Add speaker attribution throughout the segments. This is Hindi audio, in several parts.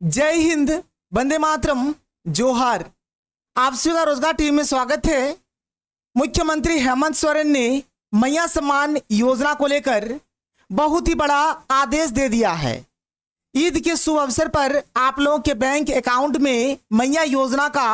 Speaker 1: जय हिंद, वंदे मातरम, जोहार। आप सभी का रोजगार टीवी में स्वागत है। मुख्यमंत्री हेमंत सोरेन ने मैया सम्मान योजना को लेकर बहुत ही बड़ा आदेश दे दिया है। ईद के शुभ अवसर पर आप लोगों के बैंक अकाउंट में मैया योजना का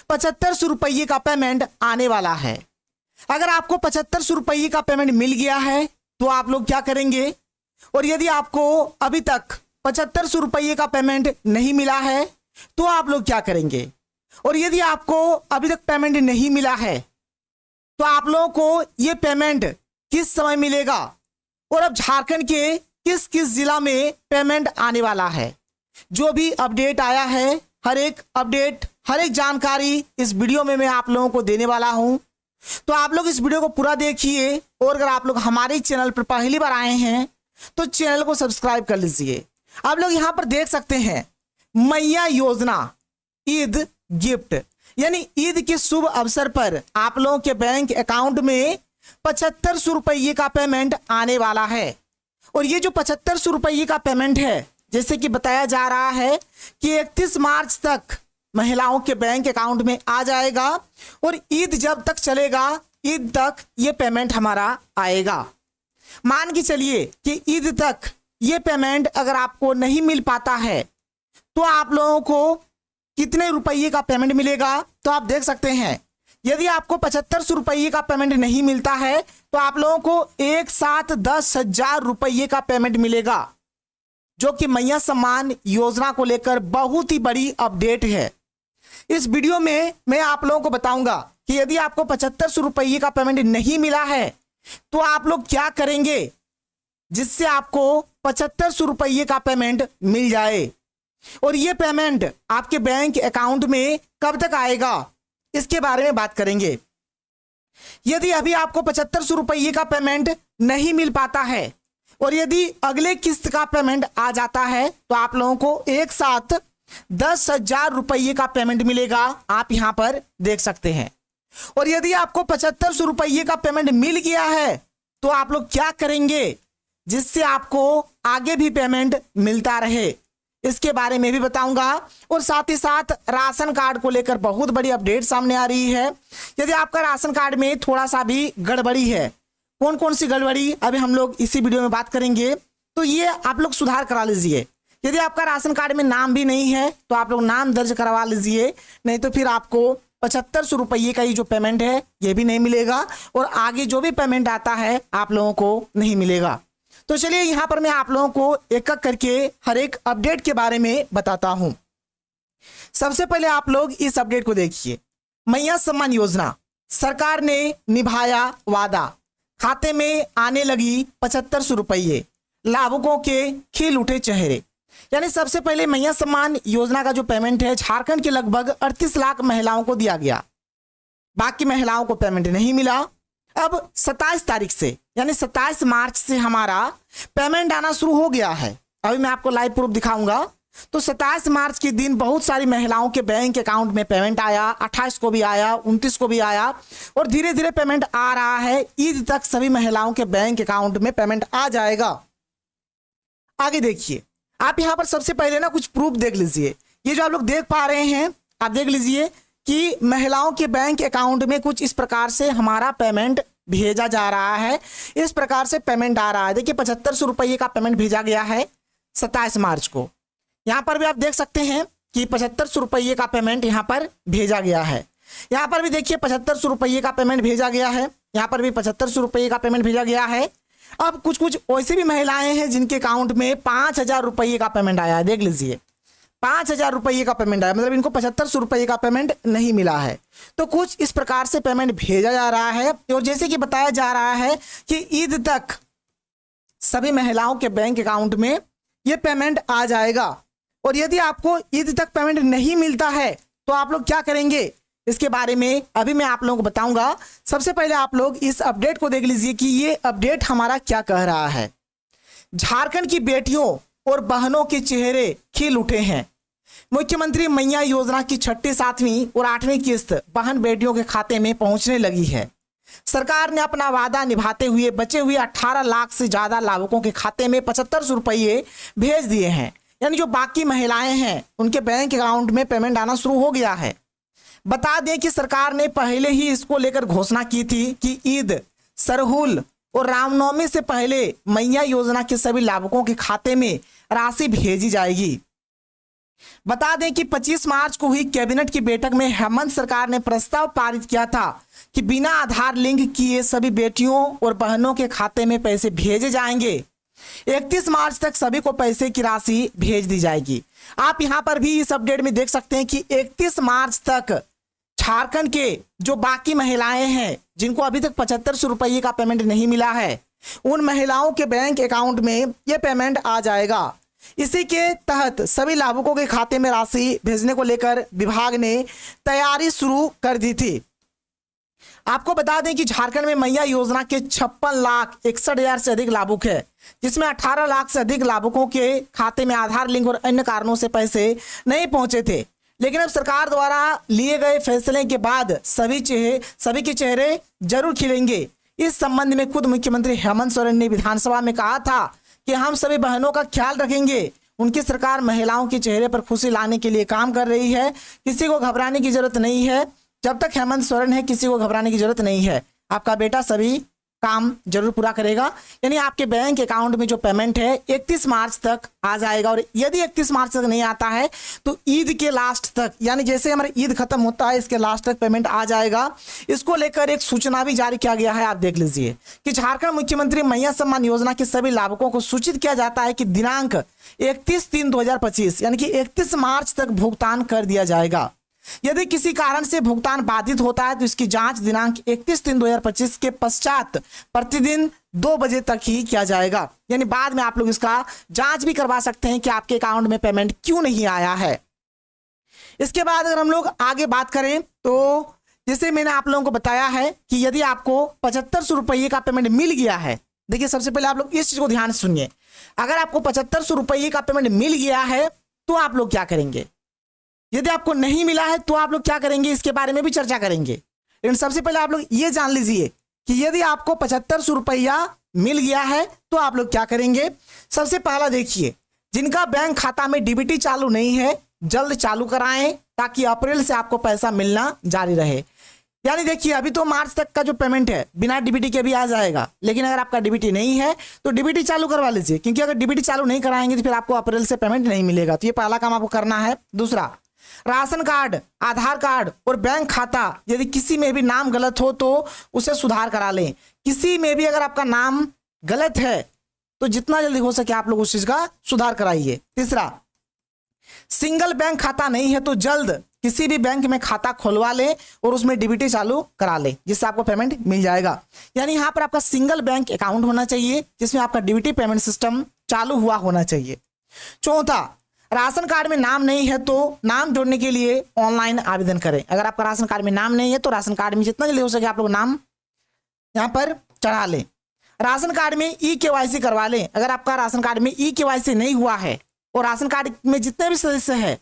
Speaker 1: 7500 रुपये का पेमेंट आने वाला है। अगर आपको 7500 रुपये का पेमेंट मिल गया है तो आप लोग क्या करेंगे, और यदि आपको अभी तक 7500 रुपये का पेमेंट नहीं मिला है तो आप लोग क्या करेंगे, और यदि आपको अभी तक पेमेंट नहीं मिला है तो आप लोगों को ये पेमेंट किस समय मिलेगा, और अब झारखंड के किस किस जिला में पेमेंट आने वाला है। जो भी अपडेट आया है, हर एक अपडेट, हर एक जानकारी इस वीडियो में मैं आप लोगों को देने वाला हूं। तो आप लोग इस वीडियो को पूरा देखिए, और अगर आप लोग हमारे चैनल पर पहली बार आए हैं तो चैनल को सब्सक्राइब कर लीजिए। आप लोग यहां पर देख सकते हैं मैया योजना ईद गिफ्ट, यानी ईद के शुभ अवसर पर आप लोगों के बैंक अकाउंट में 7500 रुपये का पेमेंट आने वाला है। और ये जो 7500 रुपये का पेमेंट है, जैसे कि बताया जा रहा है कि 31 मार्च तक महिलाओं के बैंक अकाउंट में आ जाएगा, और ईद जब तक चलेगा ईद तक ये पेमेंट हमारा आएगा। मान के चलिए कि ईद तक ये पेमेंट अगर आपको नहीं मिल पाता है तो आप लोगों को कितने रुपये का पेमेंट मिलेगा, तो आप देख सकते हैं यदि आपको 7500 रुपये का पेमेंट नहीं मिलता है तो आप लोगों को एक साथ 10,000 रुपये का पेमेंट मिलेगा, जो कि मैया सम्मान योजना को लेकर बहुत ही बड़ी अपडेट है। इस वीडियो में मैं आप लोगों को बताऊंगा कि यदि आपको 7500 रुपये का पेमेंट नहीं मिला है तो आप लोग क्या करेंगे जिससे आपको 7500 रुपये का पेमेंट मिल जाए, और ये पेमेंट आपके बैंक अकाउंट में कब तक आएगा इसके बारे में बात करेंगे। यदि अभी आपको 7500 रुपये का पेमेंट नहीं मिल पाता है और यदि अगले किस्त का पेमेंट आ जाता है तो आप लोगों को एक साथ 10,000 रुपये का पेमेंट मिलेगा, आप यहां पर देख सकते हैं। और यदि आपको 7500 रुपये का पेमेंट मिल गया है तो आप लोग क्या करेंगे जिससे आपको आगे भी पेमेंट मिलता रहे, इसके बारे में भी बताऊंगा। और साथ ही साथ राशन कार्ड को लेकर बहुत बड़ी अपडेट सामने आ रही है। यदि आपका राशन कार्ड में थोड़ा सा भी गड़बड़ी है, कौन कौन सी गड़बड़ी अभी हम लोग इसी वीडियो में बात करेंगे, तो ये आप लोग सुधार करा लीजिए। यदि आपका राशन कार्ड में नाम भी नहीं है तो आप लोग नाम दर्ज करवा लीजिए, नहीं तो फिर आपको 7500 रुपये का ये जो पेमेंट है ये भी नहीं मिलेगा, और आगे जो भी पेमेंट आता है आप लोगों को नहीं मिलेगा। तो चलिए यहां पर मैं आप लोगों को एक एक करके हर एक अपडेट के बारे में बताता हूं। सबसे पहले आप लोग इस अपडेट को देखिए। मैया सम्मान योजना, सरकार ने निभाया वादा, खाते में आने लगी 7500 रुपये, लाभुकों के खिल उठे चेहरे। यानी सबसे पहले मैया सम्मान योजना का जो पेमेंट है झारखंड के लगभग 38 लाख महिलाओं को दिया गया, बाकी महिलाओं को पेमेंट नहीं मिला। अब 27 तारीख से यानी 27 मार्च से हमारा पेमेंट आना शुरू हो गया है। अभी मैं आपको लाइव प्रूफ दिखाऊंगा। तो 27 मार्च के दिन बहुत सारी महिलाओं के बैंक अकाउंट में पेमेंट आया, 28 को भी आया, 29 को भी आया, और धीरे धीरे पेमेंट आ रहा है। ईद तक सभी महिलाओं के बैंक अकाउंट में पेमेंट आ जाएगा। आगे देखिए, आप यहां पर सबसे पहले ना कुछ प्रूफ देख लीजिए। ये जो आप लोग देख पा रहे हैं, आप देख लीजिए कि महिलाओं के बैंक अकाउंट में कुछ इस प्रकार से हमारा पेमेंट भेजा जा रहा है। इस प्रकार से पेमेंट आ रहा है। देखिए 7500 रुपये का पेमेंट भेजा गया है 27 मार्च को। यहां पर भी आप देख सकते हैं कि 7500 रुपये का पेमेंट यहां पर भेजा गया है। यहां पर भी देखिए 7500 रुपये का पेमेंट भेजा गया है। यहां पर भी 7500 रुपये का पेमेंट भेजा गया है। अब कुछ कुछ वैसे भी महिलाएं हैं जिनके अकाउंट में 5000 रुपये का पेमेंट आया है। देख लीजिए 5000 रुपये का पेमेंट आया, मतलब इनको 7500 रुपये का पेमेंट नहीं मिला है। तो कुछ इस प्रकार से पेमेंट भेजा जा रहा है। और जैसे कि बताया जा रहा है कि ईद तक सभी महिलाओं के बैंक अकाउंट में ये पेमेंट आ जाएगा। और यदि आपको ईद तक पेमेंट नहीं मिलता है तो आप लोग क्या करेंगे, इसके बारे में अभी मैं आप लोगों को बताऊंगा। सबसे पहले आप लोग इस अपडेट को देख लीजिए कि ये अपडेट हमारा क्या कह रहा है। झारखंड की बेटियों और बहनों के चेहरे खिल उठे हैं। मुख्यमंत्री मैया योजना की 6ठी, 7वीं और 8वीं किस्त बहन बेटियों के खाते में पहुंचने लगी है। सरकार ने अपना वादा निभाते हुए बचे हुए 18 लाख से ज्यादा लाभुकों के खाते में 7500 रुपये भेज दिए हैं। यानी जो बाकी महिलाएं हैं उनके बैंक अकाउंट में पेमेंट आना शुरू हो गया है। बता दें कि सरकार ने पहले ही इसको लेकर घोषणा की थी कि ईद, सरहुल और रामनवमी से पहले मैया योजना के सभी लाभुकों के खाते में राशि भेजी जाएगी। बता दें कि 25 मार्च को हुई कैबिनेट की बैठक में हेमंत सरकार ने प्रस्ताव पारित किया था कि बिना आधार लिंक किए सभी बेटियों और बहनों के खाते में पैसे भेजे जाएंगे। 31 मार्च तक सभी को पैसे की राशि भेज दी जाएगी। आप यहां पर भी इस अपडेट में देख सकते हैं कि 31 मार्च तक झारखंड के जो बाकी महिलाएं हैं जिनको अभी तक 7500 रुपये का पेमेंट नहीं मिला है, उन महिलाओं के बैंक अकाउंट में यह पेमेंट आ जाएगा। इसी के तहत सभी लाभुकों के खाते में राशि भेजने को लेकर विभाग ने तैयारी शुरू कर दी थी। आपको बता दें कि झारखंड में मैया योजना के 56,61,000 से अधिक लाभुक है, जिसमें 18 लाख से अधिक लाभुकों के खाते में आधार लिंक और अन्य कारणों से पैसे नहीं पहुंचे थे। लेकिन अब सरकार द्वारा लिए गए फैसले के बाद सभी के चेहरे जरूर खिलेंगे। इस संबंध में खुद मुख्यमंत्री हेमंत सोरेन ने विधानसभा में कहा था कि हम सभी बहनों का ख्याल रखेंगे। उनकी सरकार महिलाओं के चेहरे पर खुशी लाने के लिए काम कर रही है। किसी को घबराने की जरूरत नहीं है। जब तक हेमंत सोरेन है किसी को घबराने की जरूरत नहीं है। आपका बेटा सभी काम जरूर पूरा करेगा। यानी आपके बैंक अकाउंट में जो पेमेंट है 31 मार्च तक आ जाएगा। और यदि 31 मार्च तक नहीं आता है तो ईद के लास्ट तक, यानी जैसे हमारा ईद खत्म होता है इसके लास्ट तक पेमेंट आ जाएगा। इसको लेकर एक सूचना भी जारी किया गया है। आप देख लीजिए कि झारखंड मुख्यमंत्री मैया सम्मान योजना के सभी लाभुकों को सूचित किया जाता है कि दिनांक 31/3/2025 यानी कि 31 मार्च तक भुगतान कर दिया जाएगा। यदि किसी कारण से भुगतान बाधित होता है तो इसकी जांच दिनांक 31/3/2025 के पश्चात प्रतिदिन 2 बजे तक ही किया जाएगा। यानी बाद में आप लोग इसका जांच भी करवा सकते हैं कि आपके अकाउंट में पेमेंट क्यों नहीं आया है। इसके बाद अगर हम लोग आगे बात करें तो जैसे मैंने आप लोगों को बताया है कि यदि आपको 7500 रुपये का पेमेंट मिल गया है, देखिए सबसे पहले आप लोग इस चीज को ध्यान से सुनिए। अगर आपको 7500 रुपये का पेमेंट मिल गया है तो आप लोग क्या करेंगे, यदि आपको नहीं मिला है तो आप लोग क्या करेंगे, इसके बारे में भी चर्चा करेंगे। लेकिन सबसे पहले आप लोग ये जान लीजिए कि यदि आपको 7500 रुपया मिल गया है तो आप लोग क्या करेंगे। सबसे पहला देखिए, जिनका बैंक खाता में डीबीटी चालू नहीं है जल्द चालू कराएं ताकि अप्रैल से आपको पैसा मिलना जारी रहे। यानी देखिए अभी तो मार्च तक का जो पेमेंट है बिना डीबीटी के भी आ जाएगा, लेकिन अगर आपका डीबीटी नहीं है तो डीबीटी चालू करवा लीजिए, क्योंकि अगर डीबीटी चालू नहीं कराएंगे तो फिर आपको अप्रैल से पेमेंट नहीं मिलेगा। तो ये पहला काम आपको करना है। दूसरा, राशन कार्ड, आधार कार्ड और बैंक खाता यदि किसी में भी नाम गलत हो तो उसे सुधार करा लें। किसी में भी अगर आपका नाम गलत है तो जितना जल्दी हो सके आप लोग उस चीज का सुधार कराइए। तीसरा, सिंगल बैंक खाता नहीं है तो जल्द किसी भी बैंक में खाता खुलवा लें और उसमें डीबीटी चालू करा लें, जिससे आपको पेमेंट मिल जाएगा। यानी यहाँ पर आपका सिंगल बैंक अकाउंट होना चाहिए जिसमें आपका डीबीटी पेमेंट सिस्टम चालू हुआ होना चाहिए। चौथा, राशन कार्ड में नाम नहीं है तो नाम जोड़ने के लिए ऑनलाइन आवेदन करें। अगर आपका राशन कार्ड में नाम नहीं है तो राशन कार्ड में जितना जल्दी हो सके आप लोग नाम यहाँ पर चढ़ा लें। राशन कार्ड में ई-केवाईसी करवा लें। अगर आपका राशन कार्ड में ई-केवाईसी नहीं हुआ है और राशन कार्ड में जितने भी सदस्य हैं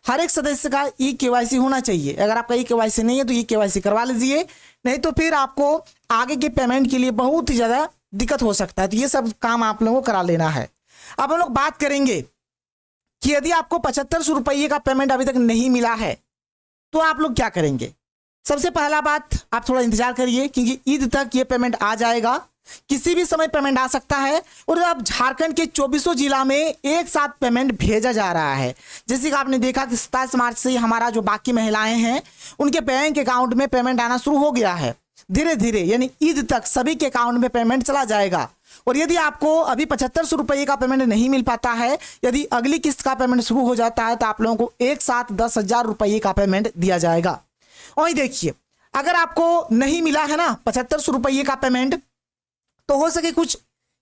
Speaker 1: हर एक सदस्य का ई-केवाईसी होना चाहिए। अगर आपका ई-केवाईसी नहीं है तो ई-केवाईसी करवा लीजिए, नहीं तो फिर आपको आगे के पेमेंट के लिए बहुत ही ज्यादा दिक्कत हो सकता है। तो ये सब काम आप लोगों को करा लेना है। अब हम लोग बात करेंगे कि यदि आपको 7500 रुपये का पेमेंट अभी तक नहीं मिला है तो आप लोग क्या करेंगे। सबसे पहला बात, आप थोड़ा इंतजार करिए क्योंकि ईद तक ये पेमेंट आ जाएगा। किसी भी समय पेमेंट आ सकता है और अब झारखंड के 24 जिला में एक साथ पेमेंट भेजा जा रहा है। जैसे कि आपने देखा कि 27 मार्च से हमारा जो बाकी महिलाएं हैं उनके बैंक अकाउंट में पेमेंट आना शुरू हो गया है। धीरे धीरे यानी ईद तक सभी के अकाउंट में पेमेंट चला जाएगा। और यदि आपको अभी 7500 रुपये का पेमेंट नहीं मिल पाता है, यदि अगली किस्त का पेमेंट शुरू हो जाता है तो आप लोगों को एक साथ 10,000 रुपये का पेमेंट दिया जाएगा। और देखिए अगर आपको नहीं मिला है ना 7500 रुपये का पेमेंट, तो हो सके कुछ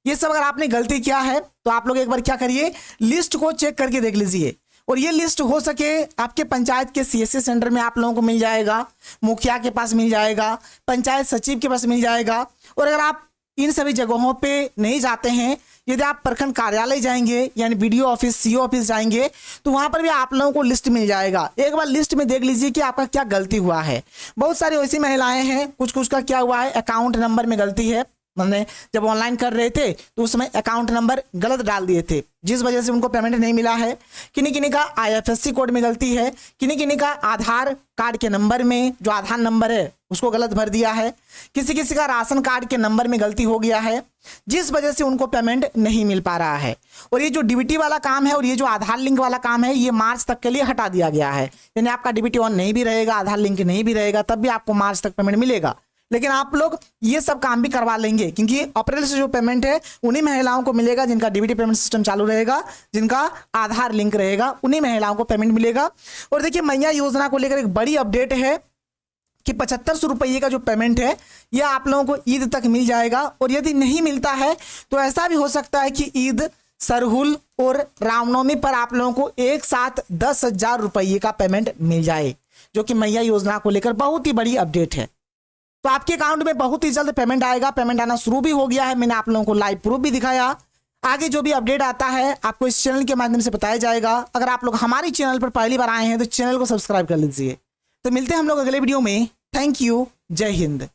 Speaker 1: ये सब अगर आपने गलती किया है तो आप लोग एक बार क्या करिए, लिस्ट को चेक करके देख लीजिए। और ये लिस्ट हो सके आपके पंचायत के सीएससी सेंटर में आप लोगों को मिल जाएगा, मुखिया के पास मिल जाएगा, पंचायत सचिव के पास मिल जाएगा। और अगर आप इन सभी जगहों पे नहीं जाते हैं, यदि आप प्रखंड कार्यालय जाएंगे यानी बीडीओ ऑफिस, सीओ ऑफिस जाएंगे तो वहां पर भी आप लोगों को लिस्ट मिल जाएगा। एक बार लिस्ट में देख लीजिए कि आपका क्या गलती हुआ है। बहुत सारी ऐसी महिलाएं हैं, कुछ का क्या हुआ है, अकाउंट नंबर में गलती है, मैंने जब ऑनलाइन कर रहे थे तो उस समय अकाउंट नंबर गलत डाल दिए थे, जिस वजह से उनको पेमेंट नहीं मिला है। किन्हीं किन्हीं का IFSC कोड में गलती है, किन्हीं किन्हीं का आधार कार्ड के नंबर में जो आधार नंबर है उसको गलत भर दिया है, किसी किसी का राशन कार्ड के नंबर में गलती हो गया है, जिस वजह से उनको पेमेंट नहीं मिल पा रहा है। और ये जो DBT वाला काम है और ये जो आधार लिंक वाला काम है, ये मार्च तक के लिए हटा दिया गया है। यानी आपका DBT ऑन नहीं भी रहेगा, आधार लिंक नहीं भी रहेगा, तब भी आपको मार्च तक पेमेंट मिलेगा। लेकिन आप लोग ये सब काम भी करवा लेंगे, क्योंकि अप्रैल से जो पेमेंट है उन्हीं महिलाओं को मिलेगा जिनका DBT पेमेंट सिस्टम चालू रहेगा, जिनका आधार लिंक रहेगा, उन्हीं महिलाओं को पेमेंट मिलेगा। और देखिए, मैया योजना को लेकर एक बड़ी अपडेट है कि 7500 रुपये का जो पेमेंट है यह आप लोगों को ईद तक मिल जाएगा। और यदि नहीं मिलता है तो ऐसा भी हो सकता है कि ईद, सरहुल और रामनवमी पर आप लोगों को एक साथ 10,000 रुपये का पेमेंट मिल जाए, जो कि मैया योजना को लेकर बहुत ही बड़ी अपडेट है। तो आपके अकाउंट में बहुत ही जल्द पेमेंट आएगा। पेमेंट आना शुरू भी हो गया है, मैंने आप लोगों को लाइव प्रूफ भी दिखाया। आगे जो भी अपडेट आता है आपको इस चैनल के माध्यम से बताया जाएगा। अगर आप लोग हमारे चैनल पर पहली बार आए हैं तो चैनल को सब्सक्राइब कर लीजिए। तो मिलते हैं हम लोग अगले वीडियो में। थैंक यू, जय हिंद।